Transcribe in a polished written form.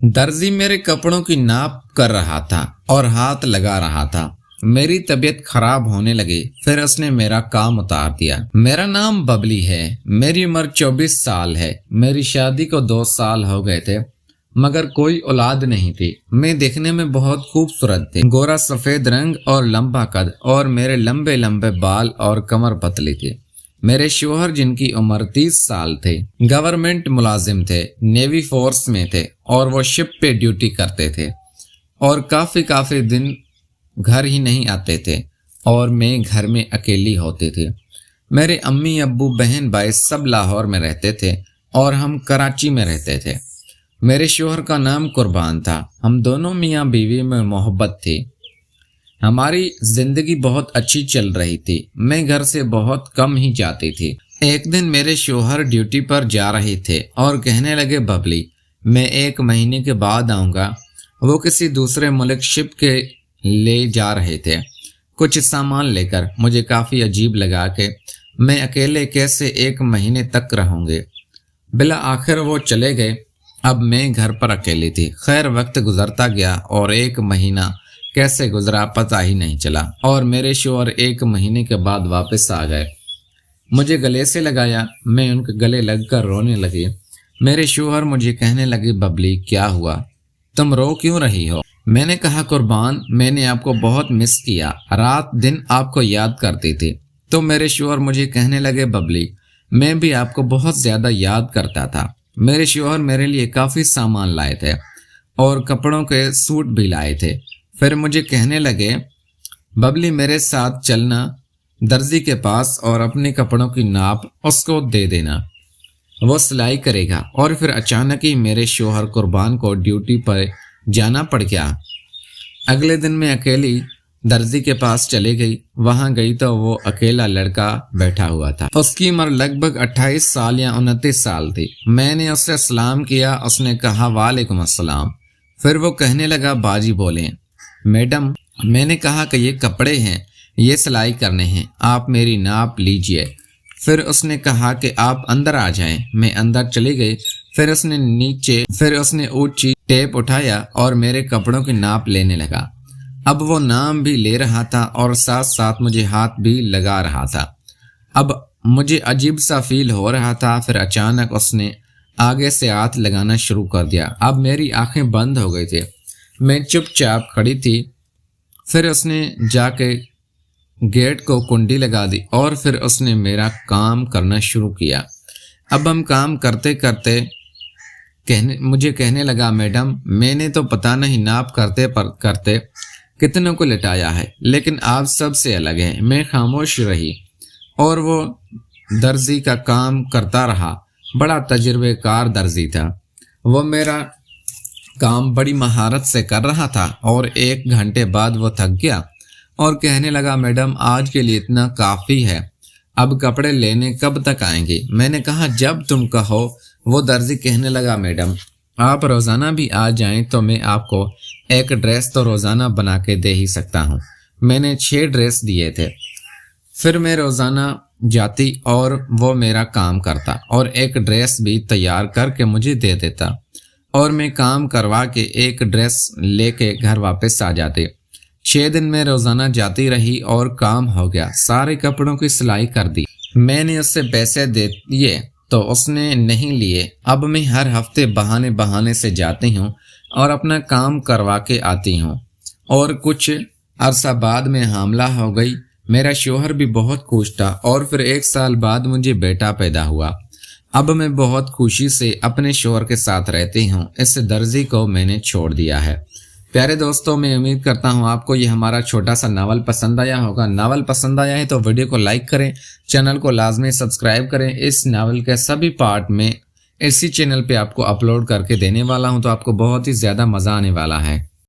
दर्जी मेरे कपड़ों की नाप कर रहा था और हाथ लगा रहा था। मेरी तबीयत खराब होने लगी। फिर उसने मेरा काम उतार दिया। मेरा नाम बबली है। मेरी उम्र 24 साल है। मेरी शादी को 2 साल हो गए थे, मगर कोई औलाद नहीं थी। मैं देखने में बहुत खूबसूरत थी, गोरा सफेद रंग और लंबा कद, और मेरे लंबे लंबे बाल और कमर पतली थी। मेरे शोहर, जिनकी उम्र 30 साल थे, गवर्नमेंट मुलाजिम थे, नेवी फोर्स में थे और वो शिप पे ड्यूटी करते थे और काफी दिन घर ही नहीं आते थे और मैं घर में अकेली होती थी। मेरे अम्मी अब्बू बहन भाई सब लाहौर में रहते थे और हम कराची में रहते थे। मेरे शोहर का नाम कुर्बान था। हम दोनों मियाँ बीवी में मोहब्बत थी। हमारी जिंदगी बहुत अच्छी चल रही थी। मैं घर से बहुत कम ही जाती थी। एक दिन मेरे शोहर ड्यूटी पर जा रहे थे और कहने लगे, बबली, मैं 1 महीने के बाद आऊँगा। वो किसी दूसरे मुल्क शिप के ले जा रहे थे, कुछ सामान लेकर। मुझे काफ़ी अजीब लगा कि मैं अकेले कैसे 1 महीने तक रहूँगी। बिला आखिर वो चले गए। अब मैं घर पर अकेली थी। खैर, वक्त गुजरता गया और 1 महीना कैसे गुजरा पता ही नहीं चला और मेरे शोहर 1 महीने के बाद वापस आ गए। मुझे गले से लगाया। मैं उनके गले लगकर रोने लगी। मेरे शोहर मुझे कहने लगे, बबली, क्या हुआ, तुम रो क्यों रही हो? मैंने कहा, कुर्बान, मैंने आपको बहुत मिस किया, रात दिन आपको याद करती थी। तो मेरे शोहर मुझे कहने लगे, बबली, मैं भी आपको बहुत ज़्यादा याद करता था। मेरे शोहर मेरे लिए काफ़ी सामान लाए थे और कपड़ों के सूट भी लाए थे। फिर मुझे कहने लगे, बबली, मेरे साथ चलना दर्जी के पास और अपने कपड़ों की नाप उसको दे देना, वो सिलाई करेगा। और फिर अचानक ही मेरे शोहर कुर्बान को ड्यूटी पर जाना पड़ गया। अगले दिन मैं अकेली दर्जी के पास चली गई। वहां गई तो वो अकेला लड़का बैठा हुआ था। उसकी उम्र लगभग 28 साल या 29 साल थी। मैंने उससे सलाम किया। उसने कहा, वालेकुम अस्सलाम। फिर वो कहने लगा, बाजी बोले, मैडम। मैंने कहा कि ये कपड़े हैं, ये सिलाई करने हैं, आप मेरी नाप लीजिए। फिर उसने कहा कि आप अंदर आ जाएं। मैं अंदर चली गई। फिर उसने ऊंची टेप उठाया और मेरे कपड़ों की नाप लेने लगा। अब वो नाम भी ले रहा था और साथ साथ मुझे हाथ भी लगा रहा था। अब मुझे अजीब सा फील हो रहा था। फिर अचानक उसने आगे से हाथ लगाना शुरू कर दिया। अब मेरी आंखें बंद हो गई थी। मैं चुपचाप खड़ी थी। फिर उसने जाके गेट को कुंडी लगा दी और फिर उसने मेरा काम करना शुरू किया। अब हम काम करते करते मुझे कहने लगा, मैडम, मैंने तो पता नहीं नाप करते कितनों को लिटाया है, लेकिन आप सबसे अलग हैं। मैं खामोश रही और वो दर्जी का काम करता रहा। बड़ा तजुर्बेकार दर्जी था। वो मेरा काम बड़ी महारत से कर रहा था और 1 घंटे बाद वो थक गया और कहने लगा, मैडम, आज के लिए इतना काफ़ी है, अब कपड़े लेने कब तक आएंगे? मैंने कहा, जब तुम कहो। वो दर्जी कहने लगा, मैडम, आप रोज़ाना भी आ जाएं तो मैं आपको 1 ड्रेस तो रोज़ाना बना के दे ही सकता हूँ। मैंने 6 ड्रेस दिए थे। फिर मैं रोज़ाना जाती और वो मेरा काम करता और 1 ड्रेस भी तैयार करके मुझे दे देता और मैं काम करवा के 1 ड्रेस लेके घर वापस आ जाते। 6 दिन में रोज़ाना जाती रही और काम हो गया। सारे कपड़ों की सिलाई कर दी। मैंने उससे पैसे दे दिए तो उसने नहीं लिए। अब मैं हर हफ्ते बहाने से जाती हूँ और अपना काम करवा के आती हूँ। और कुछ अरसा बाद में हामला हो गई। मेरा शोहर भी बहुत खुश था और फिर 1 साल बाद मुझे बेटा पैदा हुआ। अब मैं बहुत खुशी से अपने शोहर के साथ रहती हूँ। इस दर्जी को मैंने छोड़ दिया है। प्यारे दोस्तों, मैं उम्मीद करता हूँ आपको ये हमारा छोटा सा नावल पसंद आया होगा। नावल पसंद आया है तो वीडियो को लाइक करें, चैनल को लाजमी सब्सक्राइब करें। इस नावल के सभी पार्ट में इसी चैनल पे आपको अपलोड करके देने वाला हूँ, तो आपको बहुत ही ज़्यादा मज़ा आने वाला है।